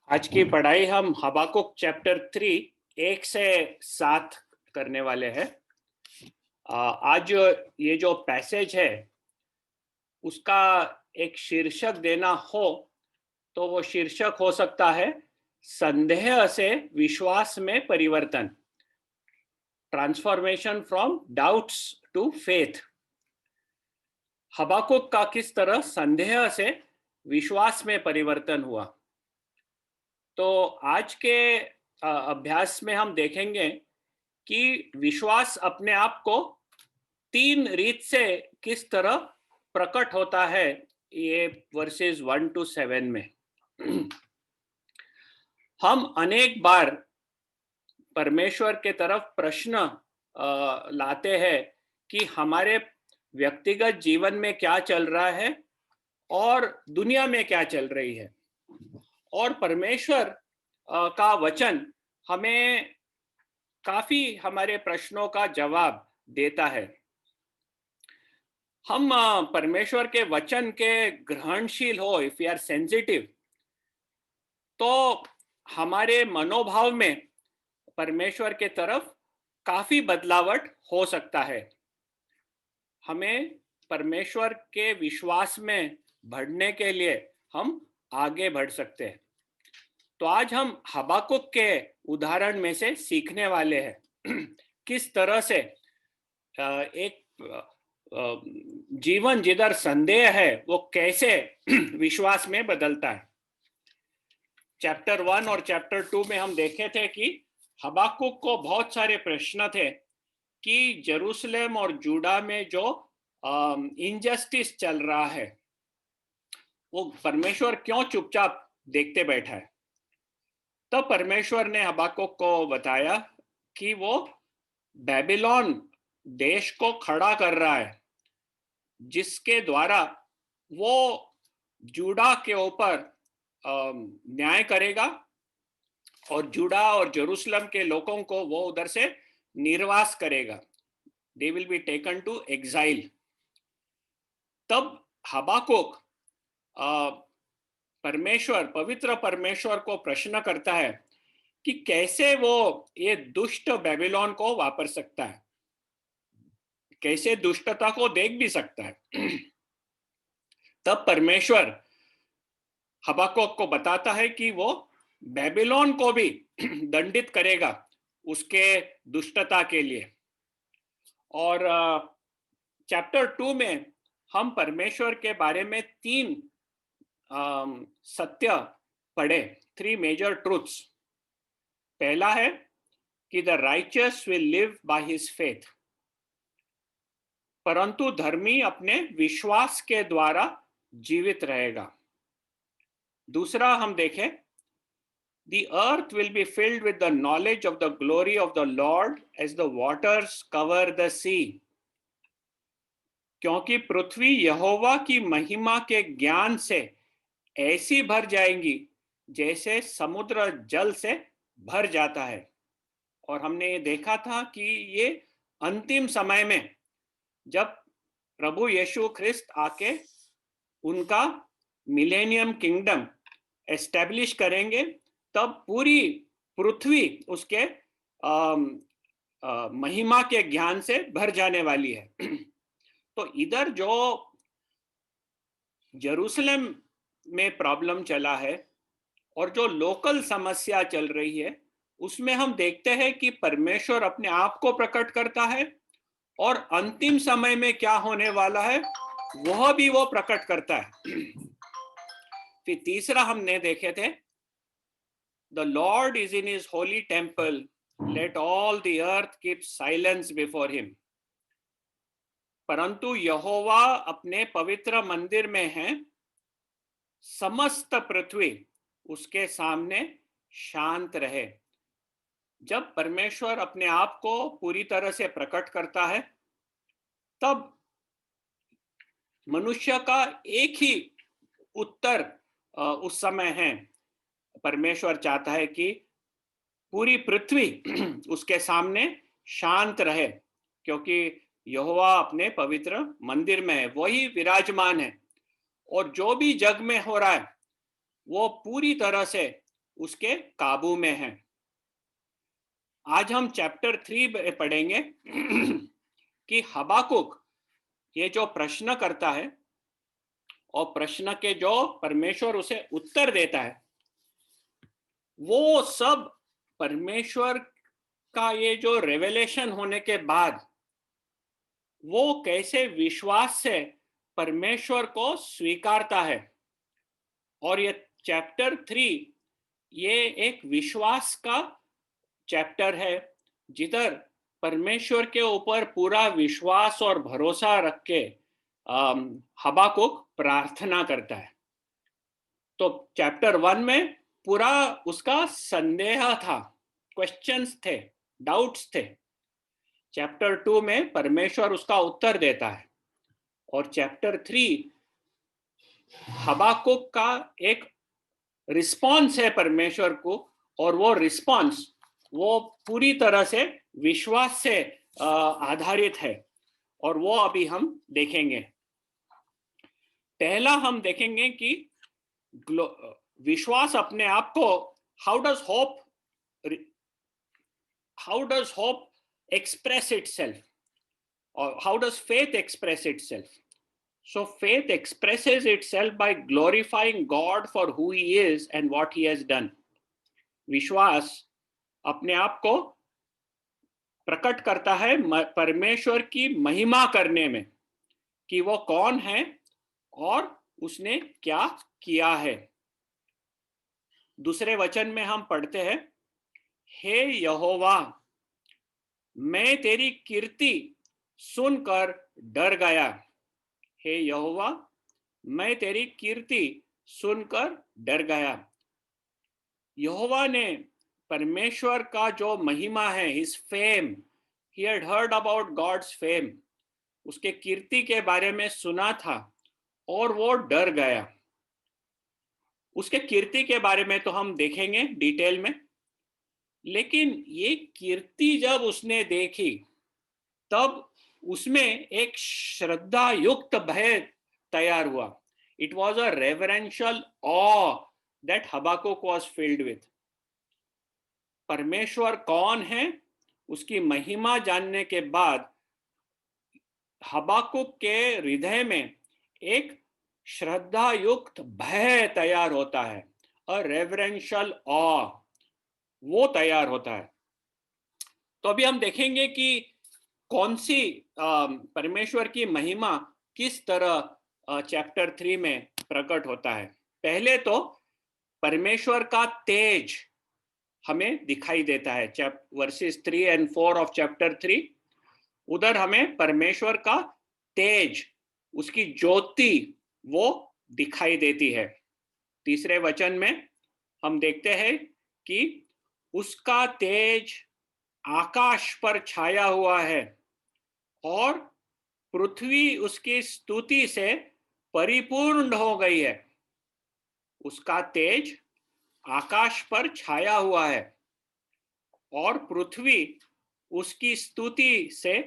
आज की पढ़ाई हम हबाकुक चैप्टर 3 1 से 7 करने वाले हैं। आज ये जो पैसेज है उसका एक शीर्षक देना हो तो वो शीर्षक हो सकता है संदेह से विश्वास में परिवर्तन, transformation from doubts to faith. Habakkuk का किस तरह संदेह से विश्वास में परिवर्तन हुआ। तो आज के अभ्यास में हम देखेंगे कि विश्वास अपने आप को तीन रीत से किस तरह प्रकट होता है, ये वर्सेस 1 to 7 में। हम अनेक बार परमेश्वर के तरफ प्रश्न लाते हैं कि हमारे व्यक्तिगत जीवन में क्या चल रहा है और दुनिया में क्या चल रही है, और परमेश्वर का वचन हमें काफी हमारे प्रश्नों का जवाब देता है। हम परमेश्वर के वचन के ग्रहणशील हो, इफ यू आर सेंसिटिव, तो हमारे मनोभाव में परमेश्वर के तरफ काफी बदलावट हो सकता है। हमें परमेश्वर के विश्वास में बढ़ने के लिए हम आगे बढ़ सकते हैं। तो आज हम हबाकुक के उदाहरण में से सीखने वाले हैं किस तरह से एक जीवन जिधर संदेह है वो कैसे विश्वास में बदलता है। चैप्टर 1 और चैप्टर 2 में हम देखे थे कि हबाकुक को बहुत सारे प्रश्न थे कि जेरूशलेम और जूडा में जो इनजस्टिस चल रहा है वो परमेश्वर क्यों चुपचाप देखते बैठा है। तब परमेश्वर ने हबाकुक को बताया कि वो बेबीलोन देश को खड़ा कर रहा है, जिसके द्वारा वो जूडा के ऊपर न्याय करेगा और जूडा और जेरूशलेम के लोगों को वो उधर से निर्वास करेगा। They will be taken to exile. तब हबाकुक पवित्र परमेश्वर को प्रश्न करता है कि कैसे वो ये दुष्ट बेबीलोन को वापर सकता है, कैसे दुष्टता को देख भी सकता है। तब परमेश्वर हबाकुक को बताता है कि वो बेबीलोन को भी दंडित करेगा उसके दुष्टता के लिए। और चैप्टर 2 में हम परमेश्वर के बारे में तीन सत्य पढ़े, 3 मेजर ट्रूथ्स। पहला है कि the righteous will live by his faith, परंतु धर्मी अपने विश्वास के द्वारा जीवित रहेगा। दूसरा हम देखें, the earth will be filled with the knowledge of the glory of the Lord as the waters cover the sea, क्योंकि पृथ्वी यहोवा की महिमा के ज्ञान से ऐसी भर जाएंगी जैसे समुद्र जल से भर जाता है। और हमने ये देखा था कि ये अंतिम समय में जब प्रभु यीशु ख्रिस्त आके उनका मिलेनियम किंगडम एस्टेब्लिश करेंगे, तब पूरी पृथ्वी उसके महिमा के ज्ञान से भर जाने वाली है। तो इधर जो जेरूशलेम में प्रॉब्लम चला है और जो लोकल समस्या चल रही है, उसमें हम देखते हैं कि परमेश्वर अपने आप को प्रकट करता है और अंतिम समय में क्या होने वाला है वह भी वो प्रकट करता है। फिर तीसरा हमने देखे थे, the Lord is in his Holi temple, let all the earth keep silence before him. परंतु यहोवा अपने पवित्र मंदिर में है, समस्त पृथ्वी उसके सामने शांत रहे। जब परमेश्वर अपने आप को पूरी तरह से प्रकट करता है, तब मनुष्य का एक ही उत्तर उस समय है। परमेश्वर चाहता है कि पूरी पृथ्वी उसके सामने शांत रहे, क्योंकि यहोवा अपने पवित्र मंदिर में है, वही विराजमान है। और जो भी जग में हो रहा है वो पूरी तरह से उसके काबू में है। आज हम चैप्टर 3 पढ़ेंगे कि हबाकुक ये जो प्रश्न करता है और प्रश्न के जो परमेश्वर उसे उत्तर देता है, वो सब परमेश्वर का ये जो रेवलेशन होने के बाद वो कैसे विश्वास से परमेश्वर को स्वीकारता है। और ये चैप्टर 3 ये एक विश्वास का चैप्टर है, जिधर परमेश्वर के ऊपर पूरा विश्वास और भरोसा रख के हबाकुक प्रार्थना करता है। तो चैप्टर 1 में पूरा उसका संदेह था, क्वेश्चंस थे, डाउट्स थे। चैप्टर 2 में परमेश्वर उसका उत्तर देता है और चैप्टर 3 हबाकुक का एक रिस्पॉन्स है परमेश्वर को, और वो रिस्पॉन्स वो पूरी तरह से विश्वास से आधारित है, और वो अभी हम देखेंगे। पहला हम देखेंगे कि विश्वास अपने आप को how does hope express itself, or how does faith express itself? So faith expresses itself by glorifying God for who he is and what he has done. विश्वास अपने आप को प्रकट करता है परमेश्वर की महिमा करने में, कि वो कौन है और उसने क्या किया है। दूसरे वचन में हम पढ़ते हैं, हे यहोवा, मैं तेरी कीर्ति सुनकर डर गया। हे यहोवा, मैं तेरी कीर्ति सुनकर डर गया। यहोवा ने परमेश्वर का जो महिमा है, his fame, he had heard about God's fame, उसके कीर्ति के बारे में सुना था और वो डर गया। उसके कीर्ति के बारे में तो हम देखेंगे डिटेल में, लेकिन ये कीर्ति जब उसने देखी तब उसमें एक श्रद्धा युक्त भय तैयार हुआ। It was a reverential awe that Habakkuk was filled with. परमेश्वर कौन है उसकी महिमा जानने के बाद हबाकुक के हृदय में एक श्रद्धा युक्त भय तैयार होता है, अ रेवरेंशियल ऑ वो तैयार होता है। तो अभी हम देखेंगे कि कौन सी परमेश्वर की महिमा किस तरह चैप्टर 3 में प्रकट होता है। पहले तो परमेश्वर का तेज हमें दिखाई देता है, वर्सेस 3 and 4 ऑफ चैप्टर 3। उधर हमें परमेश्वर का तेज, उसकी ज्योति वो दिखाई देती है। तीसरे वचन में हम देखते हैं कि उसका तेज आकाश पर छाया हुआ है और पृथ्वी उसकी स्तुति से परिपूर्ण हो गई है। उसका तेज आकाश पर छाया हुआ है और पृथ्वी उसकी स्तुति से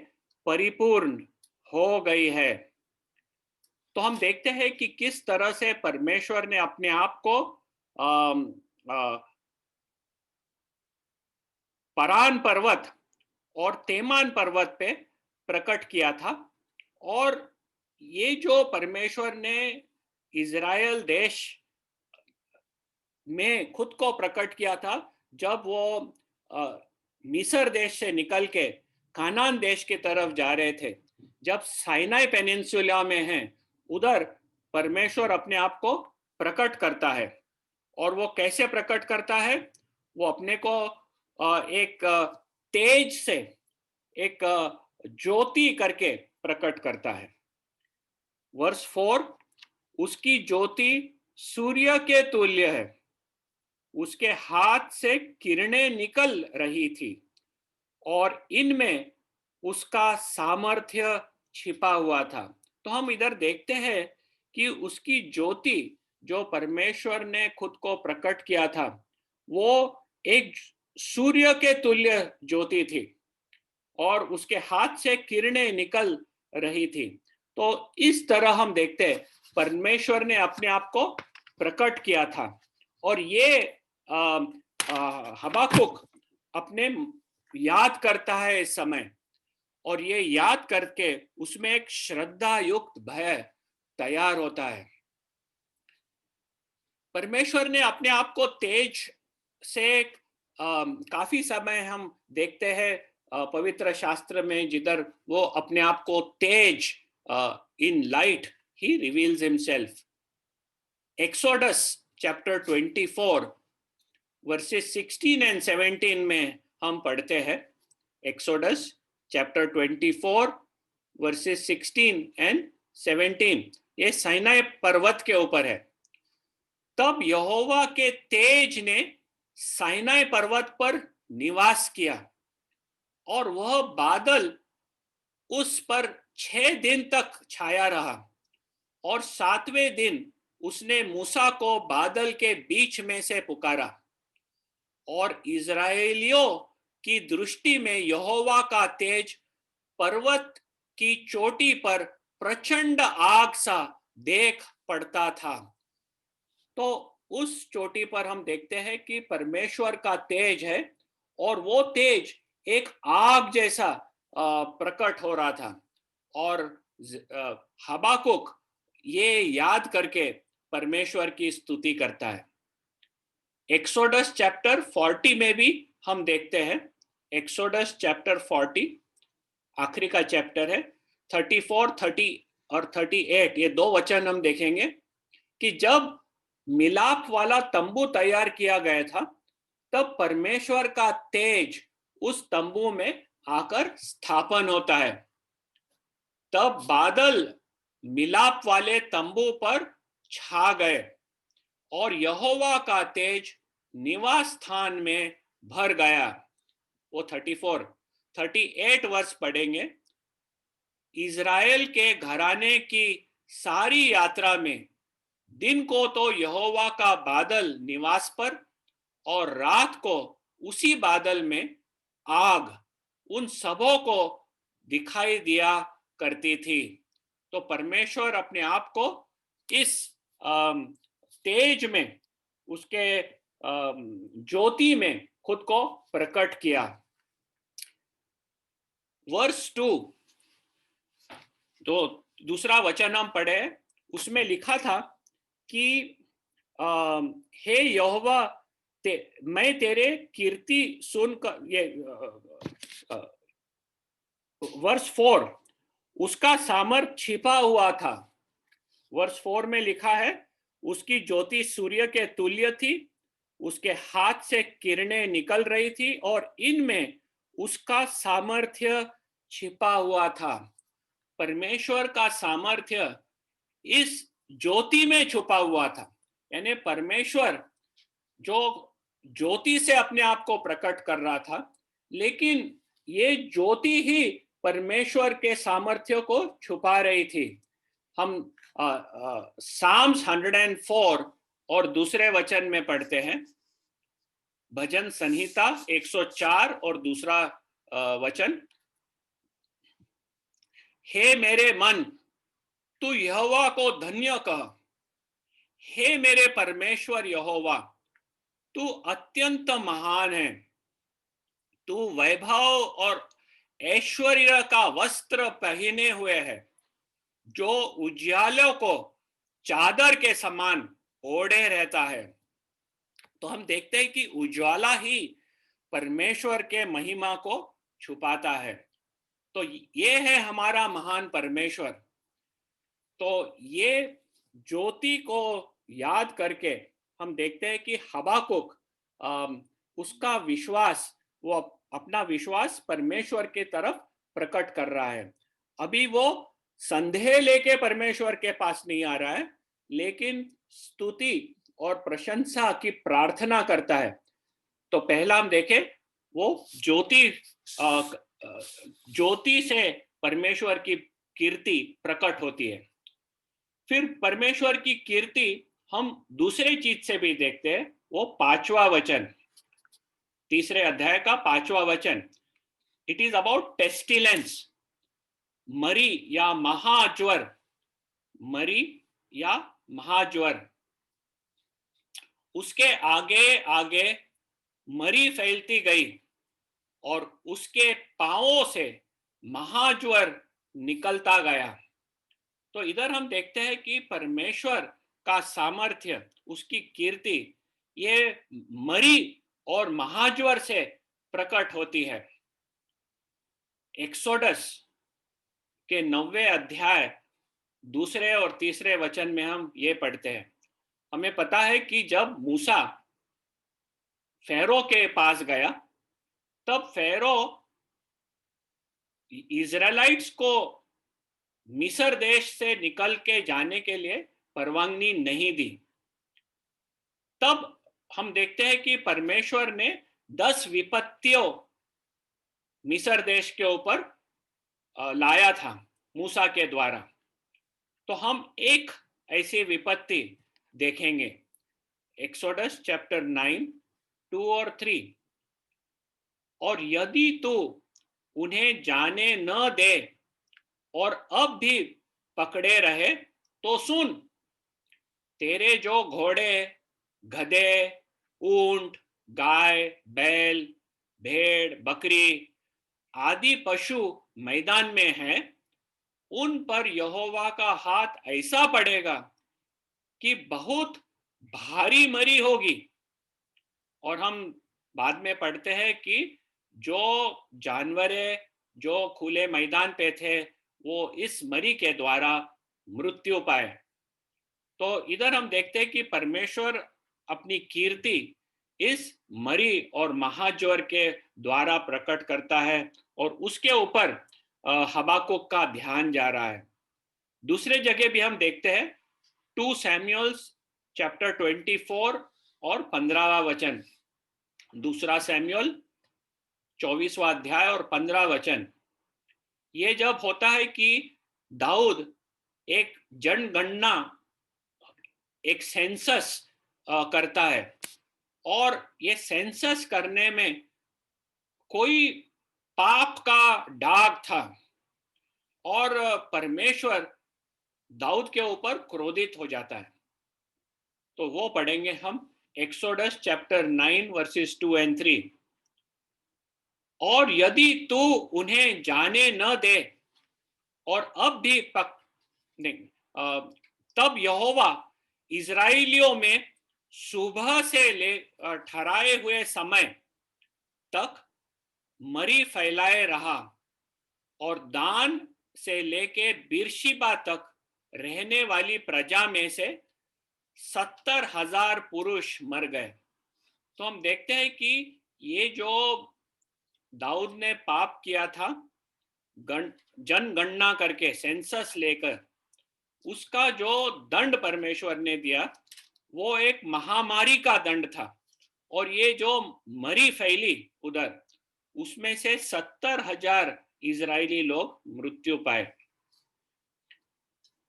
परिपूर्ण हो गई है। तो हम देखते हैं कि किस तरह से परमेश्वर ने अपने आप को परान पर्वत और तेमान पर्वत पे प्रकट किया था। और ये जो परमेश्वर ने इजराइल देश में खुद को प्रकट किया था, जब वो मिस्र देश से निकल के कानान देश की तरफ जा रहे थे, जब साइनाई पेनिनसुला में हैं, उधर परमेश्वर अपने आप को प्रकट करता है। और वो कैसे प्रकट करता है? वो अपने को एक तेज से, एक ज्योति करके प्रकट करता है। वर्स 4, उसकी ज्योति सूर्य के तुल्य है, उसके हाथ से किरणें निकल रही थी और इनमें उसका सामर्थ्य छिपा हुआ था। तो हम इधर देखते हैं कि उसकी ज्योति जो परमेश्वर ने खुद को प्रकट किया था, वो एक सूर्य के तुल्य ज्योति थी और उसके हाथ से किरणें निकल रही थी। तो इस तरह हम देखते हैं परमेश्वर ने अपने आप को प्रकट किया था। और ये हबाकुक अपने याद करता है इस समय, और ये याद करके उसमें एक श्रद्धा युक्त भय तैयार होता है। परमेश्वर ने अपने आप को तेज से काफी समय हम देखते हैं पवित्र शास्त्र में, जिधर वो अपने आप को तेज, इन लाइट ही reveals himself. Exodus chapter 24 verses 16 and 17 में हम पढ़ते हैं। एक्सोडस चैप्टर 24 वर्सेस 16 एंड 17, ये साइनाई पर्वत के ऊपर है। तब यहोवा के तेज ने साइनाई पर्वत पर निवास किया, और वह बादल उस पर 6 दिन तक छाया रहा, और 7वें दिन उसने मूसा को बादल के बीच में से पुकारा। और इजराइलियों की दृष्टि में यहोवा का तेज पर्वत की चोटी पर प्रचंड आग सा देख पड़ता था। तो उस चोटी पर हम देखते हैं कि परमेश्वर का तेज है, और वो तेज एक आग जैसा प्रकट हो रहा था। और हबाकुक ये याद करके परमेश्वर की स्तुति करता है। एक्सोडस चैप्टर 40 में भी हम देखते हैं। एक्सोडस चैप्टर 40 आखिरी का चैप्टर है। 34, 30 और 38 ये 2 वचन हम देखेंगे कि जब मिलाप वाला तंबू तैयार किया गया था, तब परमेश्वर का तेज उस तंबू में आकर स्थापन होता है। तब बादल मिलाप वाले तंबू पर छा गए, और यहोवा का तेज निवास स्थान में भर गया। वो 34, 38 वर्ष पढ़ेंगे। इज़राइल के घराने की सारी यात्रा में दिन को तो यहोवा का बादल निवास पर, और रात को उसी बादल में आग उन सबों को दिखाई दिया करती थी। तो परमेश्वर अपने आप को इस तेज में, उसके ज्योति में खुद को प्रकट किया। वर्स 2, तो दूसरा वचन हम पढ़े, उसमें लिखा था कि हे यहोवा, मैं तेरे कीर्ति सुनकर, ये वर्स 4, उसका सामर्थ छिपा हुआ था। वर्स 4 में लिखा है, उसकी ज्योति सूर्य के तुल्य थी, उसके हाथ से किरणें निकल रही थी, और इनमें उसका सामर्थ्य छिपा हुआ था। परमेश्वर का सामर्थ्य इस ज्योति में छुपा हुआ था। यानी परमेश्वर जो ज्योति से अपने आप को प्रकट कर रहा था, लेकिन ये ज्योति ही परमेश्वर के सामर्थ्य को छुपा रही थी। हम साम्स 104 और दूसरे वचन में पढ़ते हैं। भजन संहिता 104 और दूसरा वचन, हे मेरे मन, तू यहोवा को धन्य कह। हे मेरे परमेश्वर यहोवा, तू अत्यंत महान है। तू वैभव और ऐश्वर्य का वस्त्र पहने हुए है, जो उजियालों को चादर के समान ओढ़े रहता है। तो हम देखते हैं कि उज्ज्वला ही परमेश्वर के महिमा को छुपाता है। तो ये है हमारा महान परमेश्वर। तो ये ज्योति को याद करके हम देखते हैं कि हबाकुक उसका विश्वास, वो अपना विश्वास परमेश्वर के तरफ प्रकट कर रहा है। अभी वो संदेह लेके परमेश्वर के पास नहीं आ रहा है, लेकिन स्तुति और प्रशंसा की प्रार्थना करता है। तो पहला हम देखें, वो ज्योति से परमेश्वर की कीर्ति प्रकट होती है। फिर परमेश्वर की कीर्ति हम दूसरे चीज से भी देखते हैं। वो 5वां वचन, तीसरे अध्याय का 5वां वचन, इट इज अबाउट पेस्टिलेंस, मरी या महाज्वर। मरी या महाज्वर, उसके आगे आगे मरी फैलती गई और उसके पांवों से महाज्वर निकलता गया। तो इधर हम देखते हैं कि परमेश्वर का सामर्थ्य, उसकी कीर्ति, ये मरी और महाज्वर से प्रकट होती है। एक्सोडस के 9वें अध्याय 2 और 3 वचन में हम ये पढ़ते हैं। हमें पता है कि जब मूसा फेरो के पास गया, तब फेरो इजराइलाइट्स को मिस्र देश से निकल के जाने के लिए परवानगी नहीं दी। तब हम देखते हैं कि परमेश्वर ने 10 विपत्तियों मिस्र देश के ऊपर लाया था मूसा के द्वारा। तो हम एक ऐसी विपत्ति देखेंगे, एक्सोडस चैप्टर 9, 2 और 3। और यदि तू उन्हें जाने न दे और अब भी पकड़े रहे तो सुन, तेरे जो घोड़े, गधे, ऊंट, गाय, बैल, भेड़, बकरी आदि पशु मैदान में हैं, उन पर यहोवा का हाथ ऐसा पड़ेगा कि बहुत भारी मरी होगी। और हम बाद में पढ़ते हैं कि जो जानवरें जो खुले मैदान पे थे, वो इस मरी के द्वारा मृत्यु पाए। तो इधर हम देखते हैं कि परमेश्वर अपनी कीर्ति इस मरी और महाज्वर के द्वारा प्रकट करता है और उसके ऊपर हबाकुक का ध्यान जा रहा है। दूसरे जगह भी हम देखते हैं, 2 सैमुएल्स चैप्टर 24 और 15वां वचन। दूसरा सैमुएल 24वां अध्याय और 15 वचन। ये जब होता है कि दाऊद एक जनगणना, एक सेंसस करता है, और ये सेंसस करने में कोई पाप का दाग था और परमेश्वर दाऊद के ऊपर क्रोधित हो जाता है। तो वो पढ़ेंगे हम, एक्सोडस चैप्टर 9 वर्सेस 2 और 3। और यदि तू उन्हें जाने न दे और अब भी नहीं, तब यहोवा इजराइलियों में सुबह से ले ठहराए हुए समय तक मरी फैलाए रहा और दान से लेके बिरशिबा तक रहने वाली प्रजा में से 70,000 पुरुष मर गए। तो हम देखते हैं कि ये जो दाऊद ने पाप किया था, जनगणना करके सेंसस लेकर, उसका जो दंड परमेश्वर ने दिया वो एक महामारी का दंड था। और ये जो मरी फैली उधर, उसमें से 70,000 इजरायली लोग मृत्यु पाए।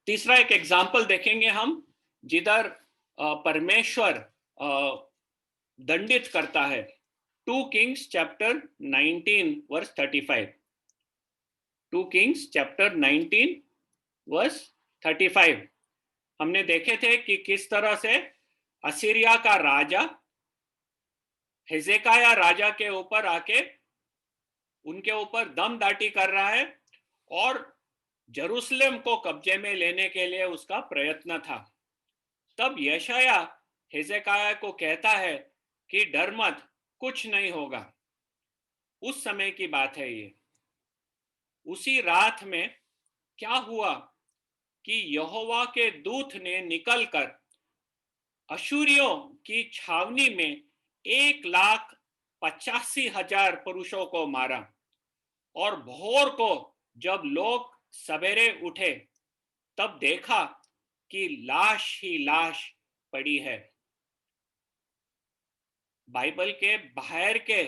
तीसरा एक एग्जाम्पल देखेंगे हम, जिधर परमेश्वर दंडित करता है। 2 Kings chapter 19 verse 35। 2 Kings chapter 19 verse 35। हमने देखे थे कि किस तरह से असीरिया का राजा हिजकिय्याह राजा के ऊपर आके उनके ऊपर दमदाटी कर रहा है और यरूशलेम को कब्जे में लेने के लिए उसका प्रयत्न था। तब यशायाह हिजकिय्याह को कहता है कि डर मत, कुछ नहीं होगा। उस समय की बात है ये। उसी रात में क्या हुआ कि यहोवा के दूत ने निकलकर अशूरियों की छावनी में 1,85,000 पुरुषों को मारा। और भोर को जब लोग सवेरे उठे, तब देखा कि लाश ही लाश पड़ी है। बाइबल के बाहर के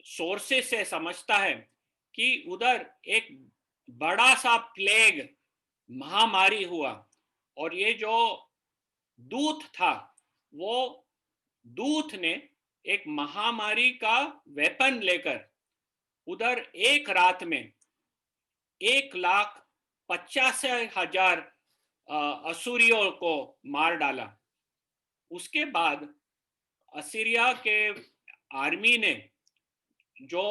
सोर्सेस से समझता है कि उधर एक बड़ा सा प्लेग, महामारी हुआ, और ये जो दूत था, वो दूत ने एक महामारी का वेपन लेकर उधर एक रात में 1,85,000 असुरियों को मार डाला। उसके बाद असीरिया के आर्मी ने जो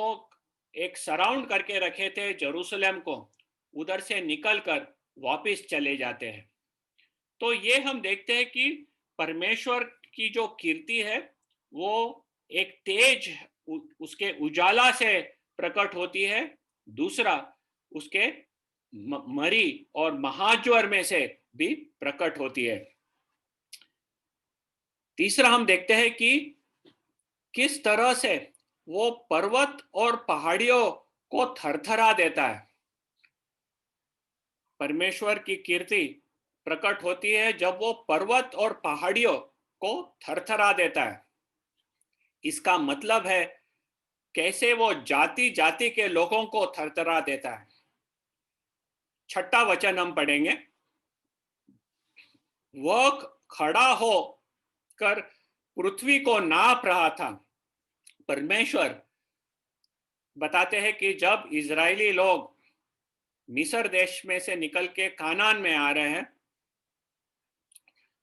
एक सराउंड करके रखे थे जेरूसलम को, उधर से निकलकर वापस चले जाते हैं। तो ये हम देखते हैं कि परमेश्वर की जो कीर्ति है वो एक तेज उसके उजाला से प्रकट होती है। दूसरा, उसके मरी और महाज्वर में से भी प्रकट होती है। तीसरा, हम देखते हैं कि किस तरह से वो पर्वत और पहाड़ियों को थरथरा देता है। परमेश्वर की कीर्ति प्रकट होती है जब वो पर्वत और पहाड़ियों को थरथरा देता है। इसका मतलब है कैसे वो जाति जाति के लोगों को थरथरा देता है। छठा वचन हम पढ़ेंगे। वह खड़ा हो कर पृथ्वी को नाप रहा था। परमेश्वर बताते हैं कि जब इजरायली लोग मिस्र देश में से निकल के कानान में आ रहे हैं,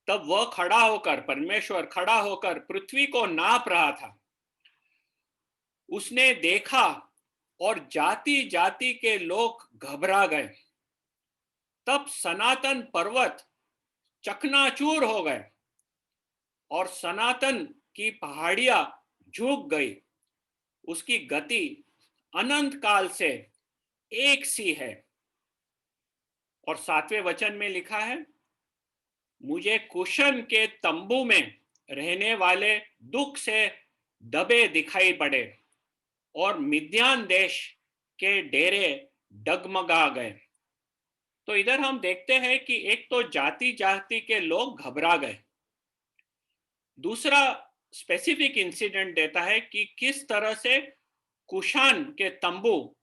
तब वह खड़ा होकर, परमेश्वर खड़ा होकर पृथ्वी को नाप रहा था। उसने देखा और जाति जाति के लोग घबरा गए। तब सनातन पर्वत चकनाचूर हो गए और सनातन की पहाड़ियां झुक गई। उसकी गति अनंत काल से एक सी है। और 7वें वचन में लिखा है, मुझे कुशन के तंबू में रहने वाले दुख से दबे दिखाई पड़े और मिद्यान देश के डेरे डगमगा गए। तो इधर हम देखते हैं कि एक तो जाति जाति के लोग घबरा गए। दूसरा स्पेसिफिक इंसिडेंट देता है कि किस तरह से कुशान के तंबू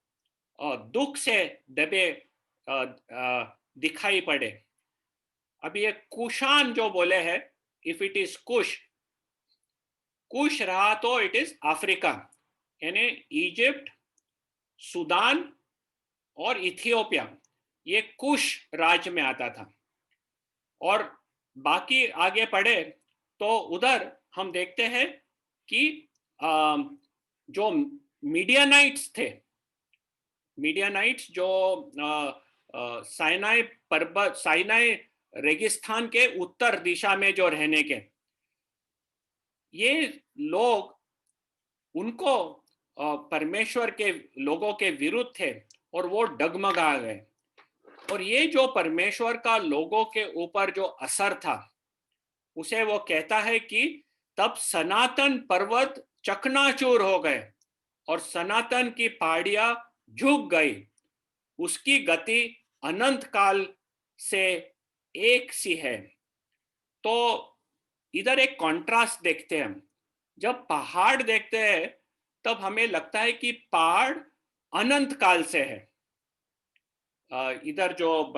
दुख से दबे दिखाई पड़े। अब ये कुशान जो बोले हैं, इफ इट इज कुश रहा तो इट इज अफ्रीका, यानी इजिप्ट, सूडान और इथियोपिया, ये कुश राज्य में आता था। और बाकी आगे पढ़े तो उधर हम देखते हैं कि जो मीडियानाइट्स थे, मीडियानाइट्स जो साइनाई पर्वत, साइनाई रेगिस्तान के उत्तर दिशा में जो रहने के, ये लोग उनको परमेश्वर के लोगों के विरुद्ध थे और वो डगमगा गए। और ये जो परमेश्वर का लोगों के ऊपर जो असर था, उसे वो कहता है कि तब सनातन पर्वत चकनाचूर हो गए और सनातन की पहाड़ियां झुक गई। उसकी गति अनंत काल से एक सी है। तो इधर एक कॉन्ट्रास्ट देखते हैं। जब पहाड़ देखते हैं तब हमें लगता है कि पहाड़ अनंत काल से है। इधर जो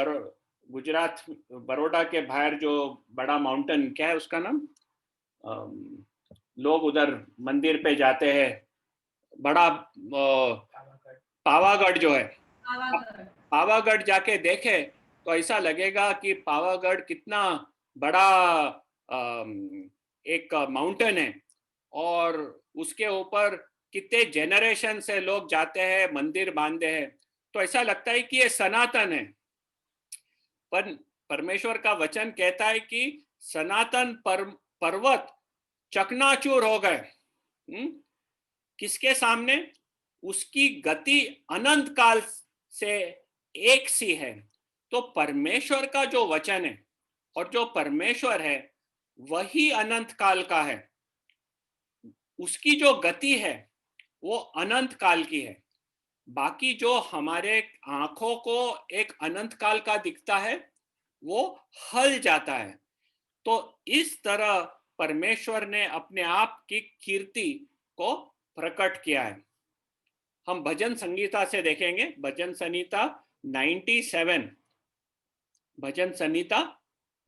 गुजरात, बड़ौदा के बाहर जो बड़ा माउंटेन, क्या है उसका नाम, लोग उधर मंदिर पे जाते हैं, बड़ा पावागढ़ जो है, पावागढ़ जाके देखे तो ऐसा लगेगा कि पावागढ़ कितना बड़ा एक माउंटेन है और उसके ऊपर कितने जेनरेशन से लोग जाते हैं, मंदिर बांधे हैं। तो ऐसा लगता है कि ये सनातन है। पर परमेश्वर का वचन कहता है कि सनातन पर्वत चकनाचूर हो गए। किसके सामने? उसकी गति अनंत काल से एक सी है। तो परमेश्वर का जो वचन है और जो परमेश्वर है वही अनंत काल का है। उसकी जो गति है वो अनंत काल की है। बाकी जो हमारे आंखों को एक अनंत काल का दिखता है वो हल जाता है। तो इस तरह परमेश्वर ने अपने आप की कीर्ति को प्रकट किया है। हम भजन संगीता से देखेंगे, भजन संहिता 97, भजन संहिता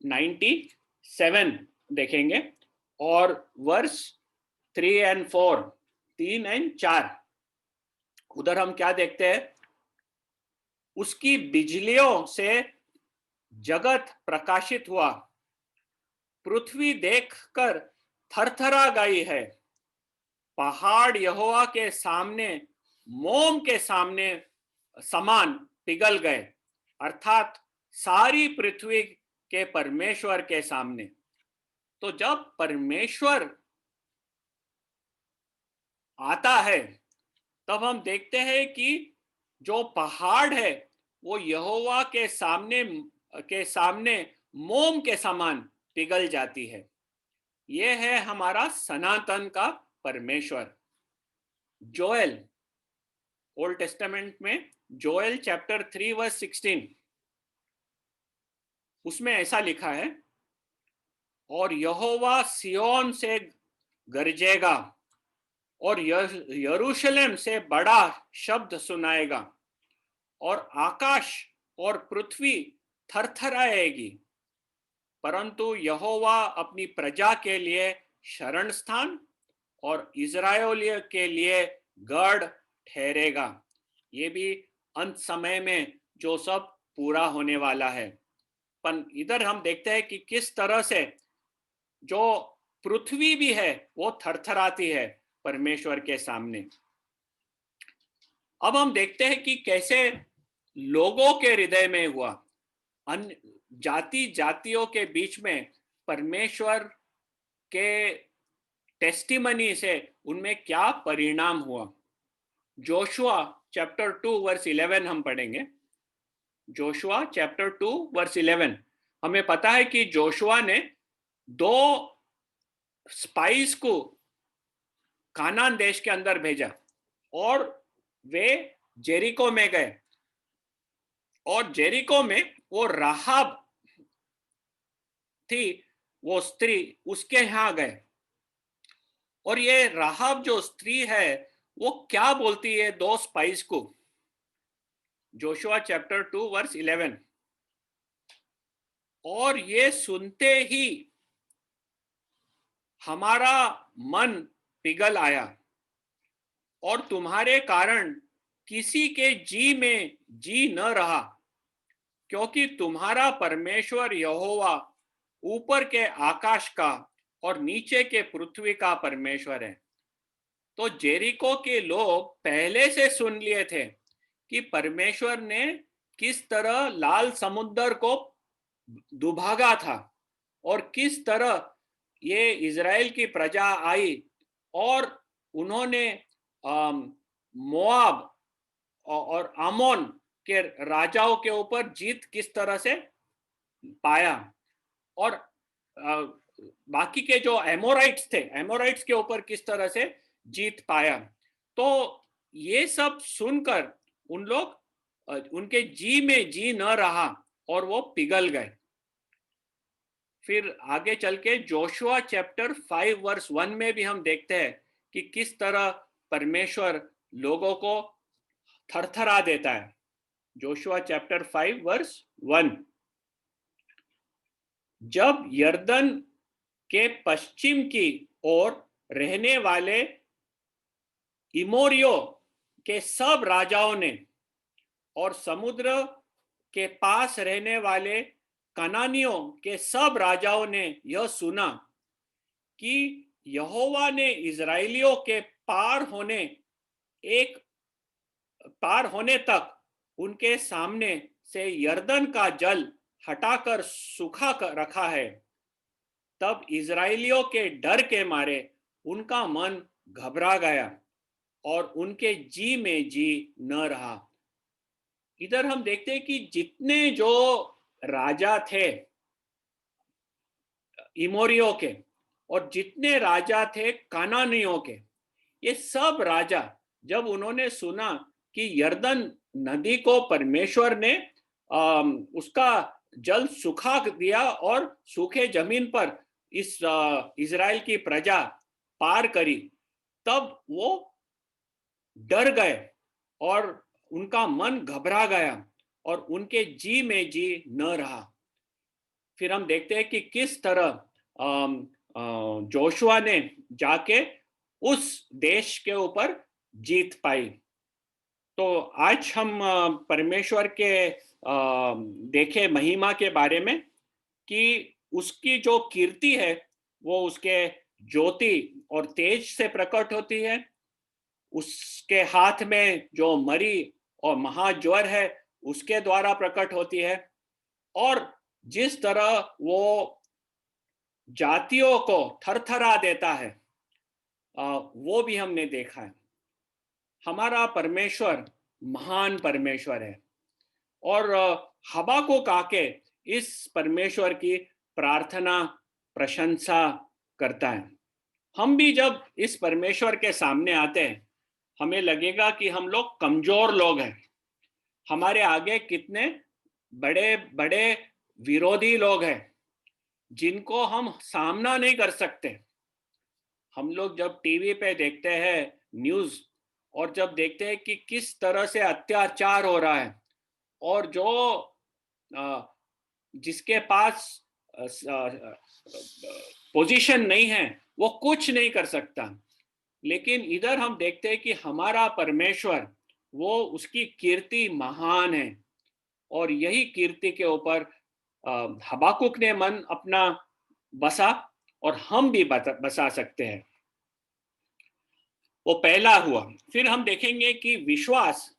97 देखेंगे और वर्स 3 और 4, 3 और 4, उधर हम क्या देखते हैं? उसकी बिजलियों से जगत प्रकाशित हुआ पृथ्वी देखकर थरथरा गई है। पहाड़ यहोवा के सामने मोम के सामने समान पिघल गए, अर्थात सारी पृथ्वी के परमेश्वर के सामने। तो जब परमेश्वर आता है तब हम देखते हैं कि जो पहाड़ है वो यहोवा के सामने मोम के समान पिघल जाती है। ये है हमारा सनातन का परमेश्वर। जोएल, ओल्ड टेस्टामेंट में जोएल चैप्टर 3 वर्स 16, उसमें ऐसा लिखा है, और यहोवा सियोन से गरजेगा और यरूशलेम से बड़ा शब्द सुनाएगा, और आकाश और पृथ्वी थरथराएगी, परंतु यहोवा अपनी प्रजा के लिए शरण स्थान और इज़राइलियों के लिए गढ़ ठहरेगा। ये भी अंत समय में जो सब पूरा होने वाला है। पर इधर हम देखते हैं कि किस तरह से जो पृथ्वी भी है वो थरथराती है परमेश्वर के सामने। अब हम देखते हैं कि कैसे लोगों के हृदय में हुआ, अन्य जातियों के बीच में परमेश्वर के टेस्टिमनी से उनमें क्या परिणाम हुआ। जोशुआ चैप्टर 2 वर्स 11 हम पढ़ेंगे। जोशुआ चैप्टर 2 वर्स 11, हमें पता है कि जोशुआ ने 2 स्पाइस को कानान देश के अंदर भेजा और वे जेरिको में गए, और जेरिको में वो राहाब थी, वो स्त्री, उसके यहाँ गए। और ये राहाब जो स्त्री है वो क्या बोलती है 2 स्पाइस को। जोशुआ चैप्टर 2 वर्स 11, और ये सुनते ही हमारा मन पिघल आया और तुम्हारे कारण किसी के जी में जी न रहा, क्योंकि तुम्हारा परमेश्वर यहोवा ऊपर के आकाश का और नीचे के पृथ्वी का परमेश्वर है। तो जेरिको के लोग पहले से सुन लिए थे कि परमेश्वर ने किस तरह लाल समुद्र को दुभागा था और किस तरह ये इज़राइल की प्रजा आई और उन्होंने मोआब और आमोन के राजाओं के ऊपर जीत किस तरह से पाया, और बाकी के जो एमोराइट्स थे, एमोराइट्स के ऊपर किस तरह से जीत पाया। तो ये सब सुनकर उन लोग उनके जी में जी न रहा और वो पिघल गए। फिर आगे चल के जोशुआ चैप्टर 5 वर्स 1 में भी हम देखते हैं कि किस तरह परमेश्वर लोगों को थरथरा देता है। जोशुआ चैप्टर 5 वर्स 1, जब यरदन के पश्चिम की ओर रहने वाले इमोरियों के सब राजाओं ने और समुद्र के पास रहने वाले कनानियों के सब राजाओं ने यह सुना कि यहोवा ने इज़राइलियों के पार होने तक उनके सामने से यरदन का जल हटाकर सूखा कर रखा है, तब इज़राइलियों के डर के मारे उनका मन घबरा गया और उनके जी में जी न रहा। इधर हम देखते हैं कि जितने जो राजा थे इमोरियों के और जितने राजा थे कानानियों के, ये सब राजा जब उन्होंने सुना कि यरदन नदी को परमेश्वर ने उसका जल सुखा दिया और सूखे जमीन पर इस इज़राइल की प्रजा पार करी, तब वो डर गए और उनका मन घबरा गया और उनके जी में जी न रहा। फिर हम देखते हैं कि किस तरह जोशुआ ने जाके उस देश के ऊपर जीत पाई। तो आज हम परमेश्वर के देखे महिमा के बारे में कि उसकी जो कीर्ति है वो उसके ज्योति और तेज से प्रकट होती है। उसके हाथ में जो मरी और महाज्वर है उसके द्वारा प्रकट होती है। और जिस तरह वो जातियों को थरथरा देता है, वो भी हमने देखा है। हमारा परमेश्वर महान परमेश्वर है। और हबाकुक आके इस परमेश्वर की प्रार्थना प्रशंसा करता है। हम भी जब इस परमेश्वर के सामने आते हैं, हमें लगेगा कि हम लोग कमजोर लोग हैं। हमारे आगे कितने बड़े बड़े विरोधी लोग हैं जिनको हम सामना नहीं कर सकते। हम लोग जब टीवी पे देखते हैं न्यूज़, और जब देखते हैं कि किस तरह से अत्याचार हो रहा है, और जो जिसके पास पोजीशन नहीं है वो कुछ नहीं कर सकता। लेकिन इधर हम देखते हैं कि हमारा परमेश्वर, वो उसकी कीर्ति महान है। और यही कीर्ति के ऊपर हबाकुक ने मन अपना बसा, और हम भी बसा सकते हैं। वो पहला हुआ। फिर हम देखेंगे कि विश्वास,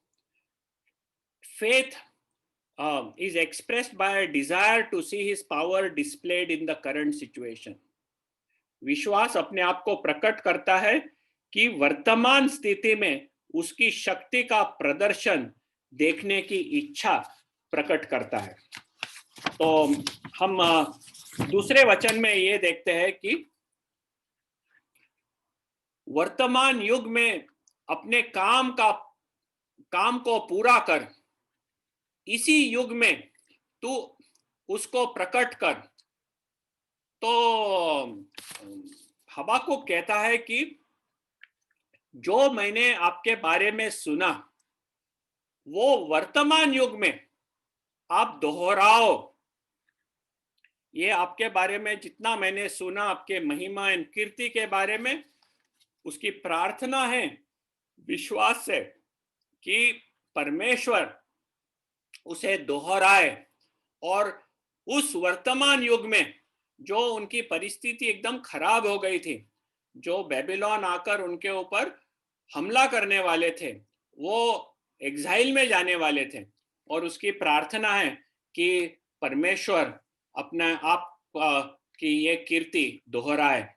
faith, is expressed by a desire to see his power displayed in the current situation. विश्वास अपने आप को प्रकट करता है कि वर्तमान स्थिति में उसकी शक्ति का प्रदर्शन देखने की इच्छा प्रकट करता है। तो हम दूसरे वचन में ये देखते हैं कि वर्तमान युग में अपने काम को पूरा कर, इसी युग में तू उसको प्रकट कर। तो हबाकुक कहता है कि जो मैंने आपके बारे में सुना वो वर्तमान युग में आप दोहराओ। ये आपके बारे में जितना मैंने सुना, आपके महिमा एवं कीर्ति के बारे में, उसकी प्रार्थना है विश्वास से कि परमेश्वर उसे दोहराए। और उस वर्तमान युग में जो उनकी परिस्थिति एकदम खराब हो गई थी, जो बेबीलोन आकर उनके ऊपर हमला करने वाले थे, वो एग्जाइल में जाने वाले थे, और उसकी प्रार्थना है कि परमेश्वर अपने आप की ये कीर्ति दोहराए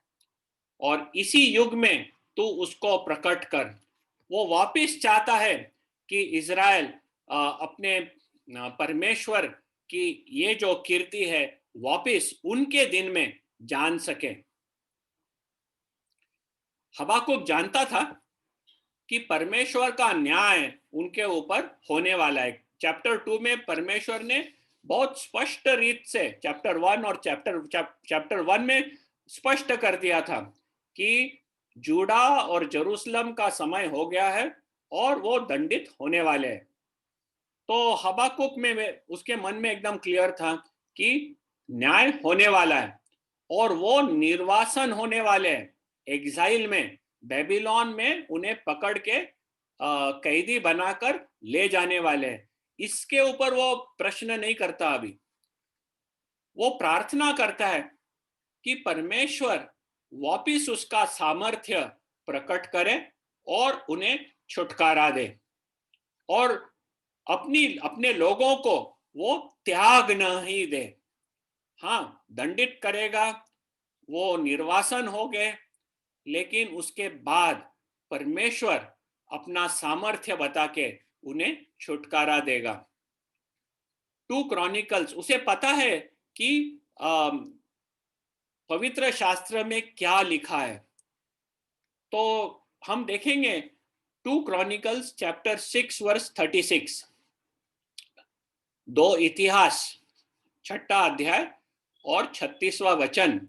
और इसी युग में तू उसको प्रकट कर। वो वापस चाहता है कि इज़राइल अपने परमेश्वर की ये जो कीर्ति है वापस उनके दिन में जान सके। हबाकुक जानता था कि परमेश्वर का न्याय उनके ऊपर होने वाला है। चैप्टर 2 में परमेश्वर ने बहुत स्पष्ट रीत से चैप्टर 1 और चैप्टर 1 में स्पष्ट कर दिया था कि जूडा और जेरूशलेम का समय हो गया है और वो दंडित होने वाले हैं। तो हबाकुक में उसके मन में एकदम क्लियर था कि न्याय होने वाला है और वो निर्वासन होने वाले हैं। एग्जाइल में, बेबीलोन में उन्हें पकड़ के कैदी बनाकर ले जाने वाले हैं। इसके ऊपर वो प्रश्न नहीं करता। अभी वो प्रार्थना करता है कि परमेश्वर वापिस उसका सामर्थ्य प्रकट करे और उन्हें छुटकारा दे, और अपने लोगों को वो त्याग नहीं दे। हाँ, दंडित करेगा, वो निर्वासन हो गए, लेकिन उसके बाद परमेश्वर अपना सामर्थ्य बता के उन्हें छुटकारा देगा। 2 क्रॉनिकल्स, उसे पता है कि पवित्र शास्त्र में क्या लिखा है। तो हम देखेंगे 2 क्रॉनिकल्स चैप्टर 6 वर्स 36, 2 इतिहास 6ठा अध्याय और 36वां वचन।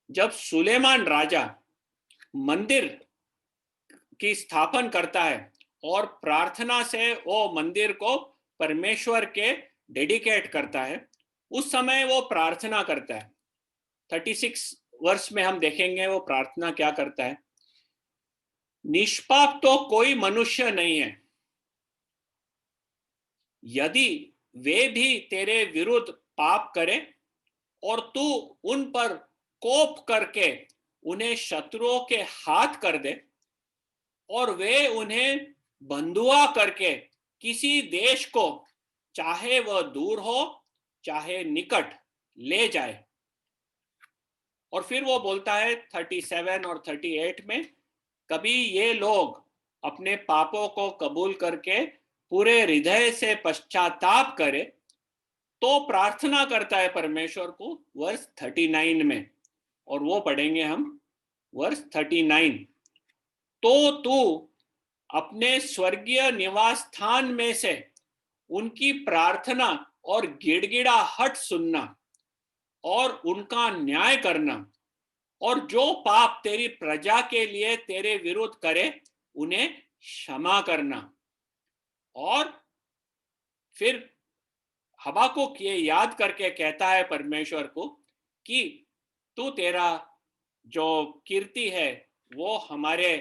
जब सुलेमान राजा मंदिर की स्थापन करता है और प्रार्थना से वो मंदिर को परमेश्वर के डेडिकेट करता है, उस समय वो प्रार्थना करता है। 36 वर्ष में हम देखेंगे वो प्रार्थना क्या करता है। निष्पाप तो कोई मनुष्य नहीं है, यदि वे भी तेरे विरुद्ध पाप करें और तू उन पर कोप करके उन्हें शत्रुओं के हाथ कर दे और वे उन्हें बंधुआ करके किसी देश को, चाहे वह दूर हो चाहे निकट, ले जाए। और फिर वो बोलता है 37 और 38 में, कभी ये लोग अपने पापों को कबूल करके पूरे हृदय से पश्चाताप करे तो प्रार्थना करता है परमेश्वर को, वर्स 39 में। और वो पढ़ेंगे हम वर्स 39। तो तू अपने स्वर्गीय निवास स्थान में से उनकी प्रार्थना और गिड़गिड़ाहट सुनना और उनका न्याय करना, और जो पाप तेरी प्रजा के लिए तेरे विरुद्ध करे उन्हें क्षमा करना। और फिर हबाकुक ये याद करके कहता है परमेश्वर को कि तू तेरा जो कीर्ति है वो हमारे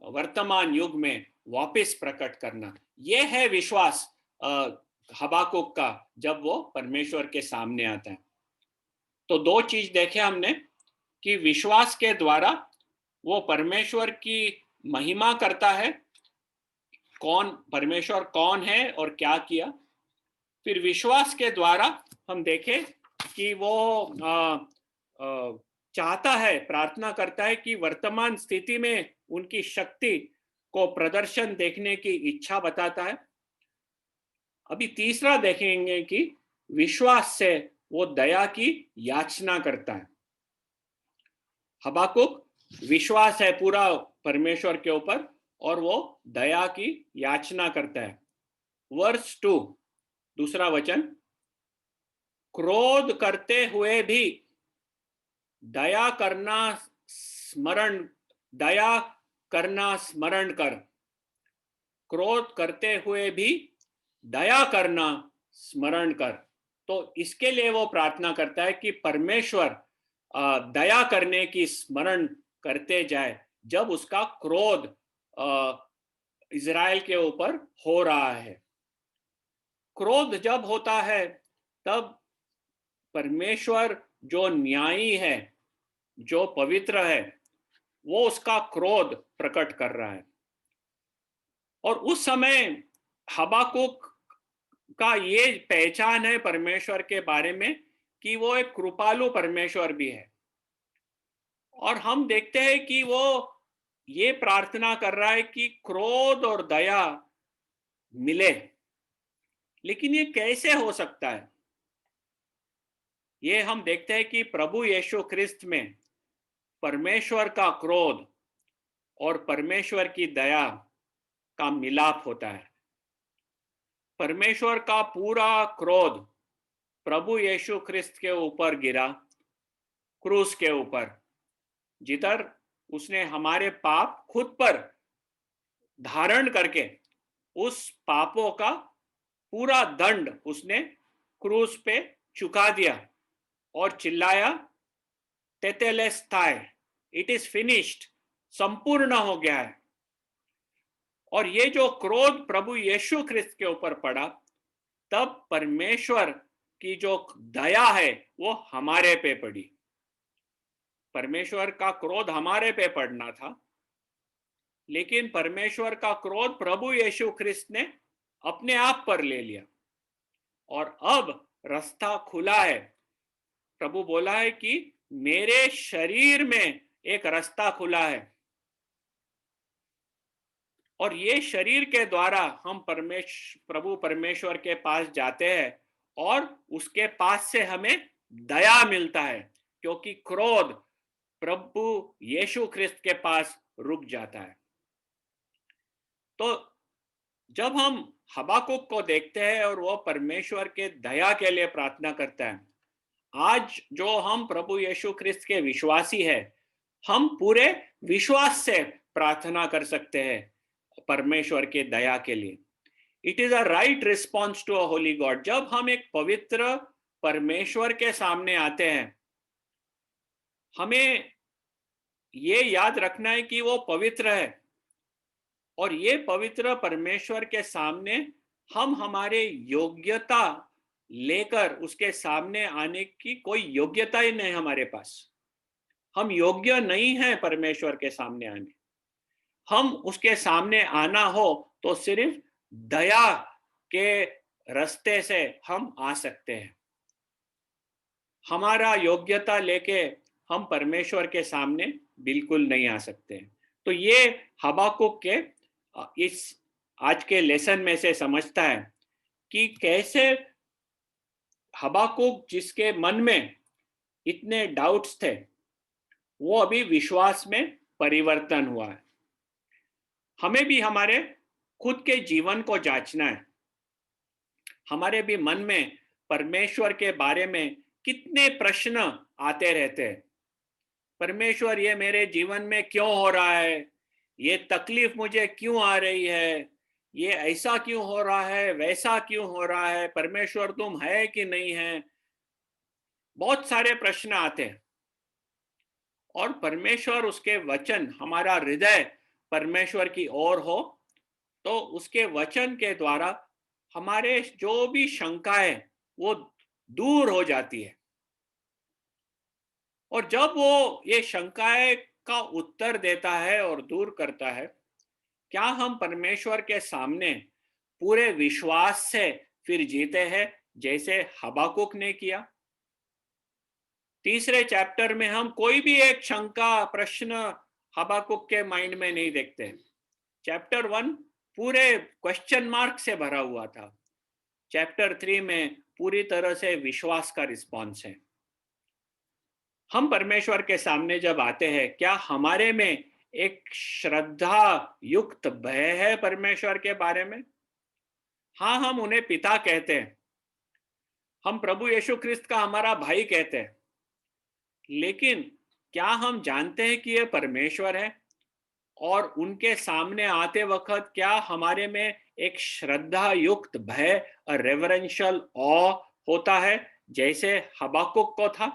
वर्तमान युग में वापस प्रकट करना। ये है विश्वास हबाकुक का जब वो परमेश्वर के सामने आता है। तो दो चीज देखे हमने कि विश्वास के द्वारा वो परमेश्वर की महिमा करता है, कौन परमेश्वर कौन है और क्या किया। फिर विश्वास के द्वारा हम देखें कि वो चाहता है, प्रार्थना करता है कि वर्तमान स्थिति में उनकी शक्ति को प्रदर्शन देखने की इच्छा बताता है। अभी तीसरा देखेंगे कि विश्वास से वो दया की याचना करता है। हबाकुक विश्वास है पूरा परमेश्वर के ऊपर और वो दया की याचना करता है। वर्स 2 दूसरा वचन, क्रोध करते हुए भी दया करना स्मरण कर। क्रोध करते हुए भी दया करना स्मरण कर। तो इसके लिए वो प्रार्थना करता है कि परमेश्वर दया करने की स्मरण करते जाए जब उसका क्रोध इज़राइल के ऊपर हो रहा है। क्रोध जब होता है तब परमेश्वर जो न्यायी है, जो पवित्र है, वो उसका क्रोध प्रकट कर रहा है। और उस समय हबाकुक का ये पहचान है परमेश्वर के बारे में कि वो एक कृपालु परमेश्वर भी है। और हम देखते हैं कि वो ये प्रार्थना कर रहा है कि क्रोध और दया मिले। लेकिन ये कैसे हो सकता है? ये हम देखते हैं कि प्रभु यीशु ख्रिस्त में परमेश्वर का क्रोध और परमेश्वर की दया का मिलाप होता है। परमेश्वर का पूरा क्रोध प्रभु यीशु ख्रिस्त के ऊपर गिरा, क्रूस के ऊपर, जिधर उसने हमारे पाप खुद पर धारण करके उस पापों का पूरा दंड उसने क्रूस पे चुका दिया और चिल्लाया, तेतेलेस्ताय, इट इज फिनिश्ड, संपूर्ण हो गया है। और ये जो क्रोध प्रभु यीशु ख्रिस्त के ऊपर पड़ा, तब परमेश्वर की जो दया है वो हमारे पे पड़ी। परमेश्वर का क्रोध हमारे पे पड़ना था, लेकिन परमेश्वर का क्रोध प्रभु यीशु ख्रिस्त ने अपने आप पर ले लिया और अब रास्ता खुला है। प्रभु बोला है कि मेरे शरीर में एक रास्ता खुला है और ये शरीर के द्वारा हम प्रभु परमेश्वर के पास जाते हैं और उसके पास से हमें दया मिलता है, क्योंकि क्रोध प्रभु यीशु ख्रिस्त के पास रुक जाता है। तो जब हम हबाकुक को देखते हैं और वो परमेश्वर के दया के लिए प्रार्थना करता है, आज जो हम प्रभु यीशु ख्रिस्त के विश्वासी हैं, हम पूरे विश्वास से प्रार्थना कर सकते हैं परमेश्वर के दया के लिए। It is a right response to a holy God. जब हम एक पवित्र परमेश्वर के सामने आते हैं, हमें ये याद रखना है कि वो पवित्र है और ये पवित्र परमेश्वर के सामने हम हमारे योग्यता लेकर उसके सामने आने की कोई योग्यता ही नहीं हमारे पास। हम योग्य नहीं हैं परमेश्वर के सामने आने। हम उसके सामने आना हो तो सिर्फ दया के रास्ते से हम आ सकते हैं। हमारा योग्यता लेके हम परमेश्वर के सामने बिल्कुल नहीं आ सकते हैं। तो ये हबाकुक के इस आज के लेसन में से समझता है कि कैसे हबाकुक जिसके मन में इतने डाउट्स थे, वो अभी विश्वास में परिवर्तन हुआ है। हमें भी हमारे खुद के जीवन को जांचना है। हमारे भी मन में परमेश्वर के बारे में कितने प्रश्न आते रहते हैं। परमेश्वर, ये मेरे जीवन में क्यों हो रहा है? ये तकलीफ मुझे क्यों आ रही है? ये ऐसा क्यों हो रहा है, वैसा क्यों हो रहा है? परमेश्वर तुम है कि नहीं है? बहुत सारे प्रश्न आते हैं। और परमेश्वर, उसके वचन, हमारा हृदय परमेश्वर की ओर हो तो उसके वचन के द्वारा हमारे जो भी शंकाएं वो दूर हो जाती है। और जब वो ये शंकाएं का उत्तर देता है और दूर करता है, क्या हम परमेश्वर के सामने पूरे विश्वास से फिर जीते हैं जैसे हबाकुक ने किया? तीसरे चैप्टर में हम कोई भी एक शंका प्रश्न हबाकुक के माइंड में नहीं देखते। चैप्टर 1 पूरे क्वेश्चन मार्क से भरा हुआ था। चैप्टर 3 में पूरी तरह से विश्वास का रिस्पॉन्स है। हम परमेश्वर के सामने जब आते हैं, क्या हमारे में एक श्रद्धा युक्त भय है परमेश्वर के बारे में? हाँ, हम उन्हें पिता कहते हैं, हम प्रभु यीशु ख्रिस्त का हमारा भाई कहते हैं, लेकिन क्या हम जानते हैं कि ये परमेश्वर है? और उनके सामने आते वक्त क्या हमारे में एक श्रद्धा युक्त भय और रेवरेंशियल ऑ होता है जैसे हबाकुक को था?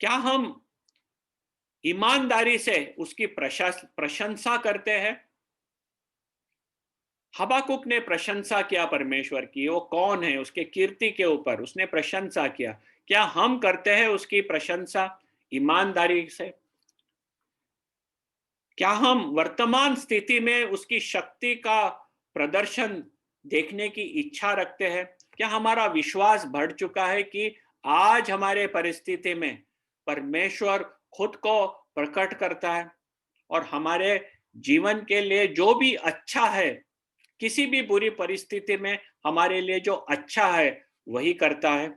क्या हम ईमानदारी से उसकी प्रशंसा करते हैं? हबाकुक ने प्रशंसा किया परमेश्वर की, वो कौन है, उसके कीर्ति के ऊपर उसने प्रशंसा किया। क्या हम करते हैं उसकी प्रशंसा ईमानदारी से? क्या हम वर्तमान स्थिति में उसकी शक्ति का प्रदर्शन देखने की इच्छा रखते हैं? क्या हमारा विश्वास बढ़ चुका है कि आज हमारे परिस्थिति में परमेश्वर खुद को प्रकट करता है और हमारे जीवन के लिए जो भी अच्छा है, किसी भी बुरी परिस्थिति में हमारे लिए जो अच्छा है वही करता है?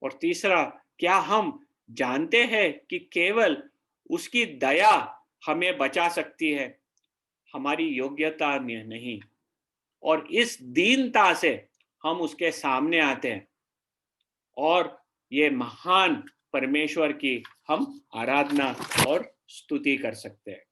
और तीसरा, क्या हम जानते हैं कि केवल उसकी दया हमें बचा सकती है, हमारी योग्यता नहीं? और इस दीनता से हम उसके सामने आते हैं और ये महान परमेश्वर की हम आराधना और स्तुति कर सकते हैं।